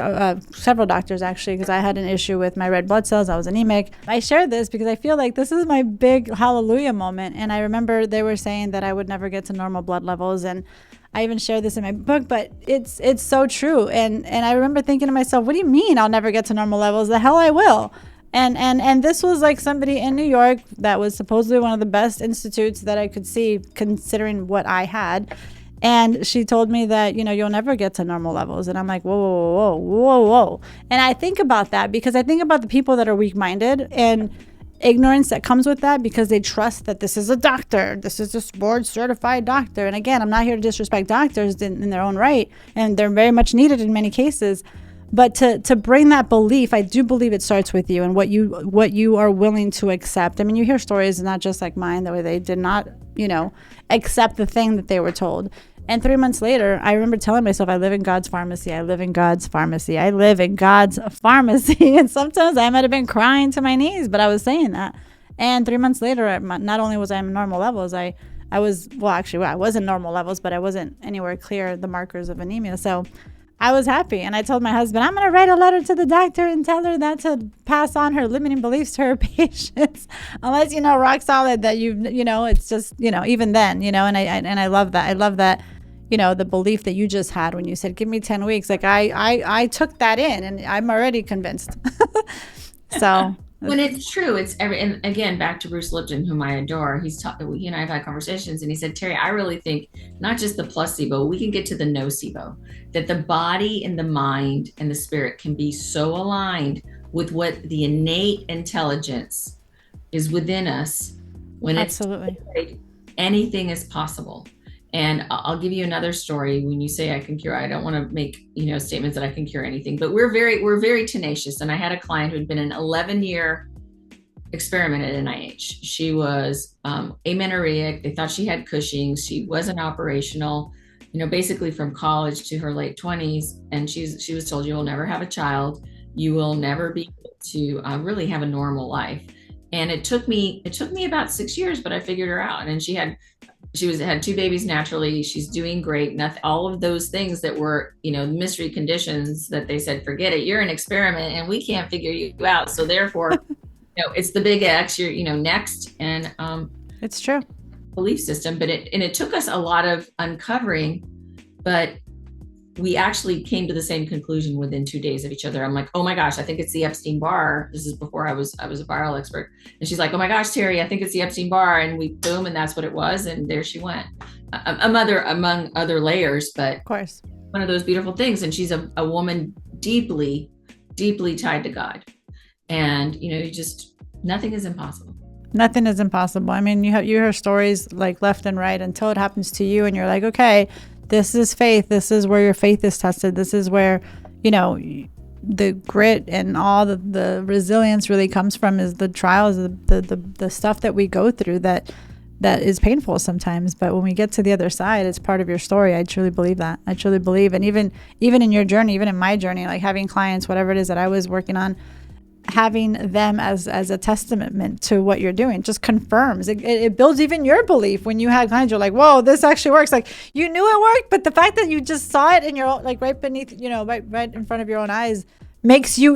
several doctors, actually, because I had an issue with my red blood cells. I was anemic. I shared this because I feel like this is my big hallelujah moment. And I remember they were saying that I would never get to normal blood levels. And I even shared this in my book, but it's so true. And I remember thinking to myself, what do you mean I'll never get to normal levels? The hell I will. And this was like somebody in New York that was supposedly one of the best institutes that I could see, considering what I had. And she told me that, you'll never get to normal levels. And I'm like, whoa, whoa, whoa, whoa, whoa. And I think about that because I think about the people that are weak-minded and ignorance that comes with that, because they trust that this is a doctor, this is a board certified doctor. And again, I'm not here to disrespect doctors in their own right, and they're very much needed in many cases. But to bring that belief, I do believe it starts with you and what you are willing to accept. I mean, you hear stories, not just like mine, where they did not, accept the thing that they were told. And 3 months later, I remember telling myself, I live in God's pharmacy. I live in God's pharmacy. I live in God's pharmacy. And sometimes I might have been crying to my knees, but I was saying that. And 3 months later, not only was I in normal levels, I was in normal levels, but I wasn't anywhere clear the markers of anemia. So I was happy. And I told my husband, I'm going to write a letter to the doctor and tell her that to pass on her limiting beliefs to her patients. Unless, rock solid that it's just, even then, and I love that. I love that, the belief that you just had when you said, give me 10 weeks. Like I took that in and I'm already convinced. So when it's true, and again, back to Bruce Lipton, whom I adore. He and I have had conversations, and he said, Teri, I really think not just the placebo, we can get to the nocebo, that the body and the mind and the spirit can be so aligned with what the innate intelligence is within us. When absolutely, anything is possible. And I'll give you another story. When you say I can cure, I don't want to make, statements that I can cure anything, but we're very tenacious. And I had a client who'd been an 11-year experiment at NIH. She was amenorrheic. They thought she had Cushing's. She wasn't operational, basically from college to her late 20s. And she was told, you will never have a child. You will never be able to really have a normal life. And it took me about 6 years, but I figured her out. And she had 2 babies naturally. She's doing great. Nothing, all of those things that were, mystery conditions that they said, forget it. You're an experiment and we can't figure you out. So therefore, it's the big X, you're, next. And it's true. Belief system, but it took us a lot of uncovering, but we actually came to the same conclusion within 2 days of each other. I'm like, oh my gosh, I think it's the Epstein-Barr. This is before I was a viral expert. And she's like, oh my gosh, Teri, I think it's the Epstein-Barr. And we boom, and that's what it was. And there she went. Among other layers, but of course, one of those beautiful things. And she's a woman deeply, deeply tied to God. And, nothing is impossible. Nothing is impossible. I mean, you hear stories like left and right until it happens to you. And you're like, okay, this is faith. This is where your faith is tested. This is where, the grit and all the resilience really comes from, is the trials, the stuff that we go through that is painful sometimes. But when we get to the other side, it's part of your story. I truly believe that. I truly believe. And even in your journey, even in my journey, like having clients, whatever it is that I was working on, having them as a testament to what you're doing just confirms it builds even your belief. When you had clients, you're like, whoa, this actually works. Like, you knew it worked, but the fact that you just saw it in your, like, right beneath, right in front of your own eyes, makes you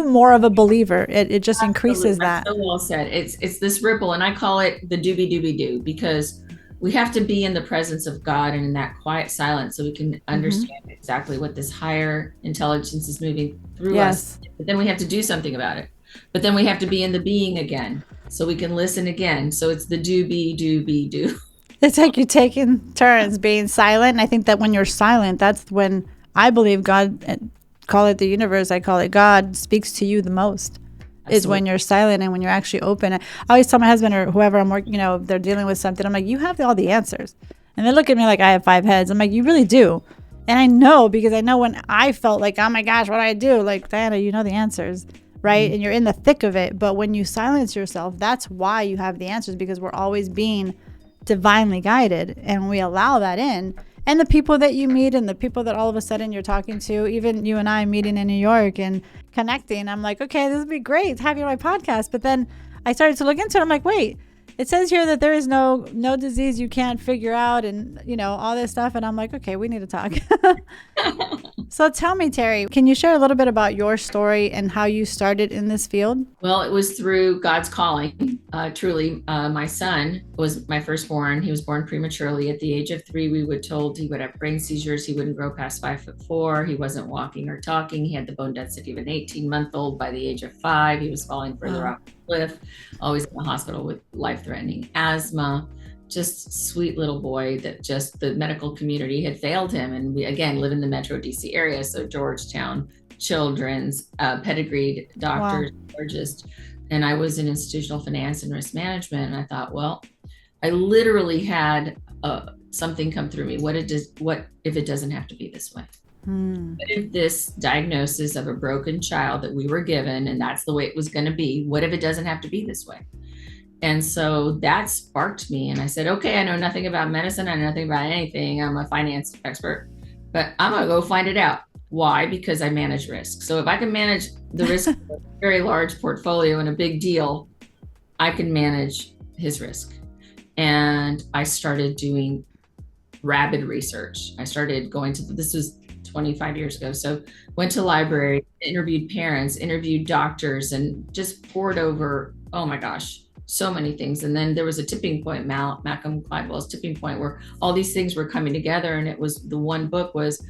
more of a believer. It just increases that. So well said. It's this ripple, and I call it the doobie doobie doo, because we have to be in the presence of God and in that quiet silence so we can understand exactly what this higher intelligence is moving through us. But then we have to do something about it. But then we have to be in the being again so we can listen again. So it's the doobie doobie doo. It's like you're taking turns being silent. And I think that when you're silent, that's when I believe God, call it the universe, I call it God, speaks to you the most. Absolutely. Is when you're silent and when you're actually open. I always tell my husband or whoever I'm working, they're dealing with something. I'm like, you have all the answers. And they look at me like I have 5 heads. I'm like, you really do. And I know, because I know when I felt like, oh my gosh, what do I do? Like, Diana, you know the answers, right? And you're in the thick of it. But when you silence yourself, that's why you have the answers, because we're always being divinely guided, and we allow that in. And the people that you meet and the people that all of a sudden you're talking to, even you and I meeting in New York and connecting, I'm like, okay, this would be great to have you on my podcast. But then I started to look into it. I'm like, wait, it says here that there is no disease you can't figure out, and all this stuff. And I'm like, okay, we need to talk. So tell me, Teri, can you share a little bit about your story and how you started in this field? Well, it was through God's calling. Truly, my son was my firstborn. He was born prematurely. At the age of 3, we were told he would have brain seizures. He wouldn't grow past 5'4". He wasn't walking or talking. He had the bone density of an 18-month-old. By the age of 5, he was falling further off the cliff, always in the hospital with life-threatening asthma. Just sweet little boy that just the medical community had failed him. And we, again, live in the Metro DC area. So Georgetown, Children's, pedigreed doctors, and I was in institutional finance and risk management. And I thought, well, I literally had something come through me. What if it doesn't have to be this way? What if this diagnosis of a broken child that we were given, and that's the way it was going to be, what if it doesn't have to be this way? And so that sparked me. And I said, okay, I know nothing about medicine. I know nothing about anything. I'm a finance expert, but I'm going to go find it out. Why? Because I manage risk. So if I can manage the risk of a very large portfolio and a big deal, I can manage his risk. And I started doing rabid research. I started going to, this was 25 years ago. So went to library, interviewed parents, interviewed doctors, and just poured over, oh my gosh, so many things. And then there was a tipping point, Malcolm Gladwell's tipping point, where all these things were coming together. And it was, the one book was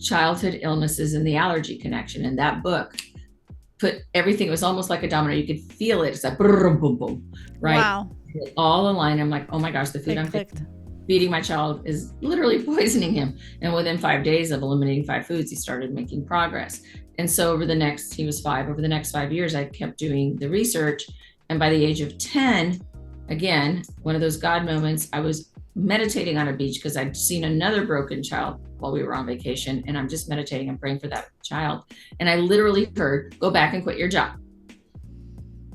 Childhood Illnesses and the Allergy Connection. And that book put everything, it was almost like a domino. You could feel it. It's like, boom, boom, boom, right? Wow. All aligned. I'm like, oh my gosh, the food I'm feeding my child is literally poisoning him. And within 5 days of eliminating 5 foods, he started making progress. And so over the next 5 years, I kept doing the research. And by the age of 10, again, one of those God moments, I was meditating on a beach because I'd seen another broken child while we were on vacation, and I'm just meditating and praying for that child. And I literally heard, go back and quit your job.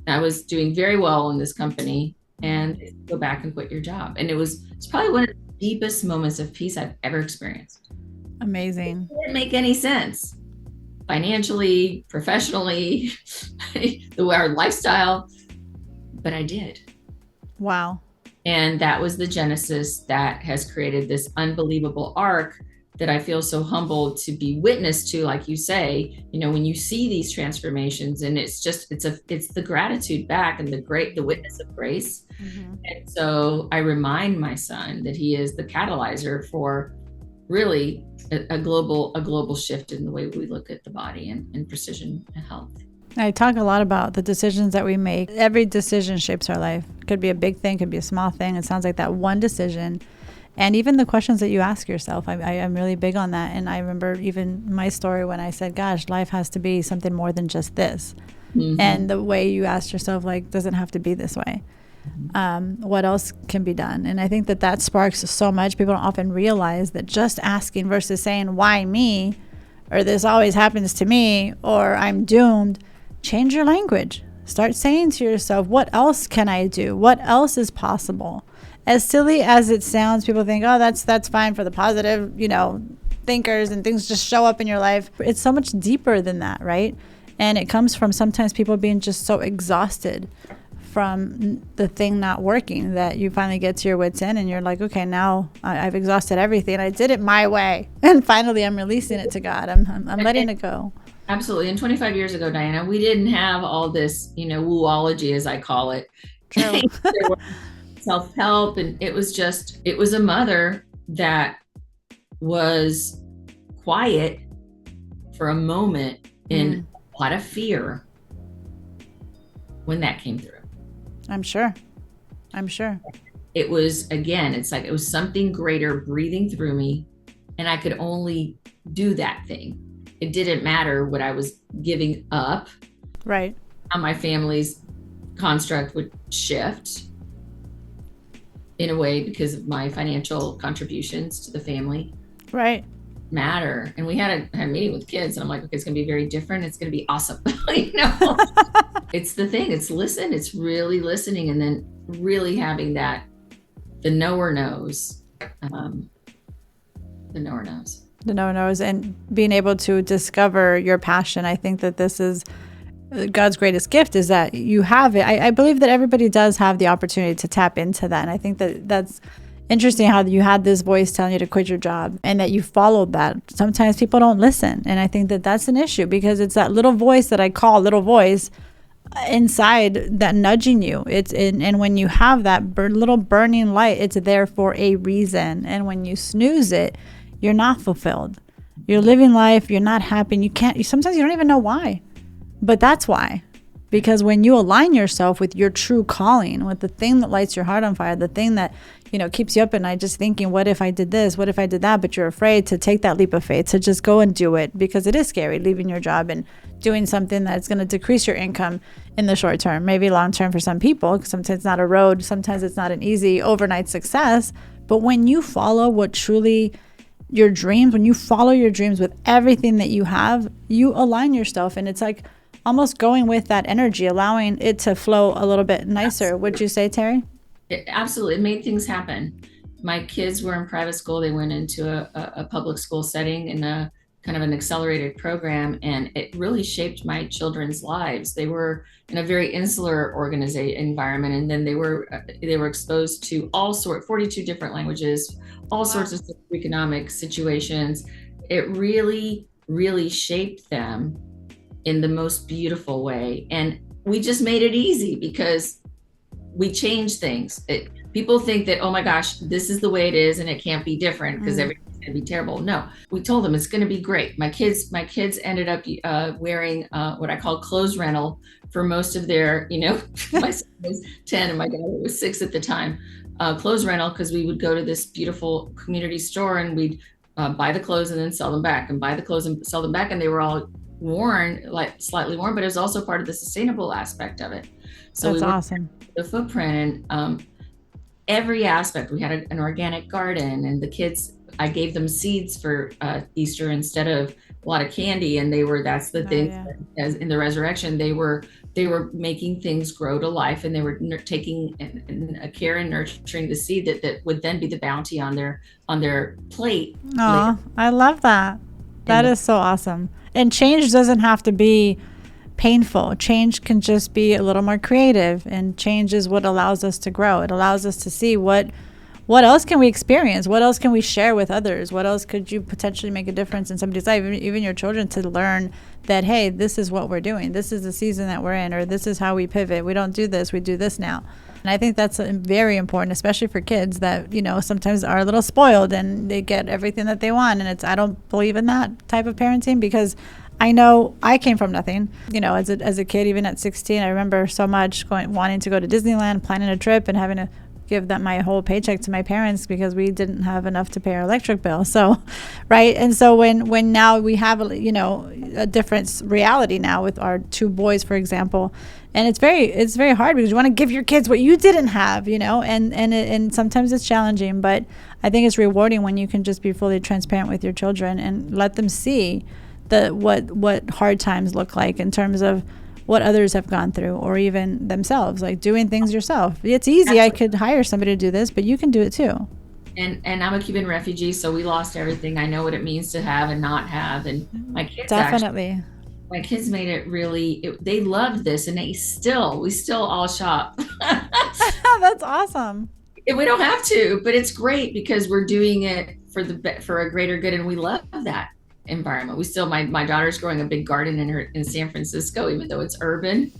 I was doing very well in this company, and go back and quit your job. And it's probably one of the deepest moments of peace I've ever experienced. Amazing. It didn't make any sense financially, professionally, our lifestyle, but I did. Wow. And that was the genesis that has created this unbelievable arc that I feel so humbled to be witness to. Like you say, when you see these transformations, and it's the gratitude back and the witness of grace. Mm-hmm. And so I remind my son that he is the catalyzer for really a global shift in the way we look at the body and precision health. I talk a lot about the decisions that we make. Every decision shapes our life. Could be a big thing, could be a small thing. It sounds like that one decision. And even the questions that you ask yourself, I'm really big on that. And I remember even my story when I said, gosh, life has to be something more than just this. Mm-hmm. And the way you asked yourself, doesn't have to be this way. What else can be done? And I think that sparks so much. People don't often realize that just asking versus saying, why me? Or this always happens to me, or I'm doomed. Change your language. Start saying to yourself, what else can I do? What else is possible? As silly as it sounds, people think, oh, that's fine for the positive, thinkers, and things just show up in your life. It's so much deeper than that, right? And it comes from sometimes people being just so exhausted from the thing not working that you finally get to your wits end and you're like, okay, now I've exhausted everything. I did it my way. And finally I'm releasing it to God. I'm letting it go. Absolutely. And 25 years ago, Diana, we didn't have all this, woology, as I call it. True. Self-help. And it was a mother that was quiet for a moment in a lot of fear when that came through. I'm sure. It was, again, it was something greater breathing through me, and I could only do that thing. It didn't matter what I was giving up. Right. How my family's construct would shift in a way because of my financial contributions to the family. Right. Matter. And we had a meeting with kids, and I'm like, okay, it's going to be very different. It's going to be awesome. It's the thing. It's listen. It's really listening, and then really having the knower knows. The knower knows. The knower knows, and being able to discover your passion. I think that this is God's greatest gift, is that you have it. I believe that everybody does have the opportunity to tap into that. And I think that that's interesting how you had this voice telling you to quit your job and that you followed that. Sometimes people don't listen. And I think that that's an issue because it's that little voice that I call little voice inside that nudging you. And when you have that little burning light, it's there for a reason. And when you snooze it, you're not fulfilled. You're living life. You're not happy. Sometimes you don't even know why. But that's why. Because when you align yourself with your true calling, with the thing that lights your heart on fire, the thing that, keeps you up at night just thinking, what if I did this? What if I did that? But you're afraid to take that leap of faith, to just go and do it, because it is scary leaving your job and doing something that's going to decrease your income in the short term, maybe long term for some people. Sometimes it's not a road. Sometimes it's not an easy overnight success. But when you follow what truly your dreams, when you follow your dreams with everything that you have, you align yourself, and it's like almost going with that energy, allowing it to flow a little bit nicer. Would you say, Teri? Absolutely. It made things happen. My kids were in private school. They went into a public school setting in a kind of an accelerated program, and it really shaped my children's lives. They were in a very insular environment, and then they were exposed to 42 different languages, all sorts of economic situations. It really, really shaped them in the most beautiful way. And we just made it easy because we changed things. People think that, oh my gosh, this is the way it is and it can't be different because everything's going to be terrible. No, we told them it's going to be great. My kids ended up wearing what I call clothes rental for most of their, my son was 10 and my daughter was 6 at the time. Clothes rental, because we would go to this beautiful community store and we'd buy the clothes and then sell them back, and buy the clothes and sell them back. And they were all worn, like slightly worn, but it was also part of the sustainable aspect of it. So that's awesome. The footprint, and every aspect. We had an organic garden, and the kids, I gave them seeds for Easter instead of a lot of candy. And that's the thing. yeah. As in the resurrection, they were making things grow to life, and they were taking a care and nurturing the seed that would then be the bounty on their plate. Oh, I love that. That is so awesome. And change doesn't have to be painful. Change can just be a little more creative, and change is what allows us to grow. It allows us to see what else can we experience? What else can we share with others? What else could you potentially make a difference in somebody's life? Even your children, to learn that, hey, this is what we're doing. This is the season that we're in, or this is how we pivot. We don't do this, we do this now. And I think that's very important, especially for kids that, sometimes are a little spoiled and they get everything that they want. And I don't believe in that type of parenting, because I know I came from nothing. As a kid, even at 16, I remember so much wanting to go to Disneyland, planning a trip, and having to give that my whole paycheck to my parents because we didn't have enough to pay our electric bill. So, right. And so when now we have, a different reality now with our 2 boys, for example, and it's very hard because you want to give your kids what you didn't have, and sometimes it's challenging, but I think it's rewarding when you can just be fully transparent with your children and let them see what hard times look like in terms of what others have gone through, or even themselves, like doing things yourself. It's easy. Absolutely. I could hire somebody to do this, but you can do it too. And I'm a Cuban refugee, so we lost everything. I know what it means to have and not have. And my kids definitely. My kids made it really. They loved this, and we still all shop. That's awesome. We don't have to, but it's great because we're doing it for a greater good, and we love that environment. We still, my daughter's growing a big garden in San Francisco, even though it's urban.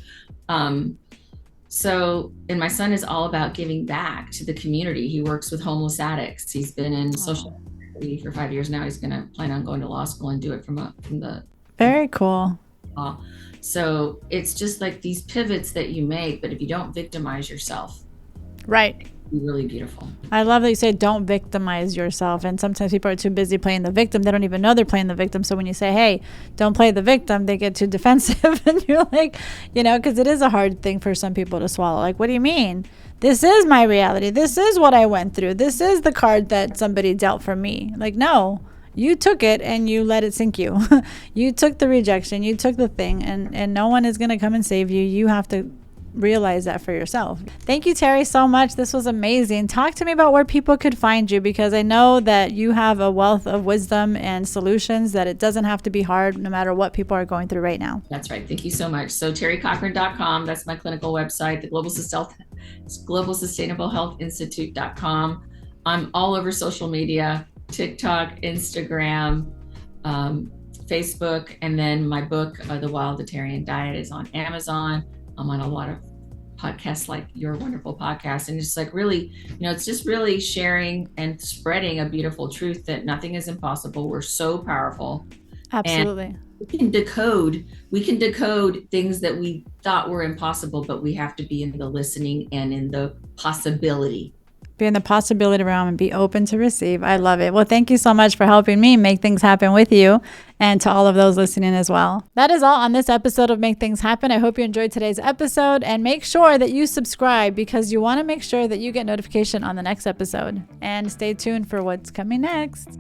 So, and my son is all about giving back to the community. He works with homeless addicts. He's been in social activity for 5 years now. He's going to plan on going to law school and do it from the. Very cool. So it's just like these pivots that you make, but if you don't victimize yourself, right. Really beautiful. I love that you say don't victimize yourself. And sometimes people are too busy playing the victim. They don't even know they're playing the victim. So when you say, hey, don't play the victim, they get too defensive. And you're like, because it is a hard thing for some people to swallow. Like, what do you mean? This is my reality. This is what I went through. This is the card that somebody dealt for me. Like, no, you took it and you let it sink you. You took the rejection. You took the thing, and no one is going to come and save you. You have to realize that for yourself. Thank you, Teri, so much. This was amazing. Talk to me about where people could find you, because I know that you have a wealth of wisdom and solutions, that it doesn't have to be hard no matter what people are going through right now. That's right. Thank you so much. So TeriCochrane.com, that's my clinical website. The Global Sustainable Health Institute.com. I'm all over social media, TikTok, Instagram, Facebook, and then my book, The Wilditarian Diet, is on Amazon. I'm on a lot of podcasts like your wonderful podcast, and it's like really, it's just really sharing and spreading a beautiful truth that nothing is impossible. We're so powerful. Absolutely. And we can decode things that we thought were impossible, but we have to be in the listening and in the possibility. Be in the possibility realm and be open to receive. I love it. Well, thank you so much for helping me make things happen with you, and to all of those listening as well. That is all on this episode of Make Things Happen. I hope you enjoyed today's episode, and make sure that you subscribe, because you want to make sure that you get notification on the next episode. And stay tuned for what's coming next.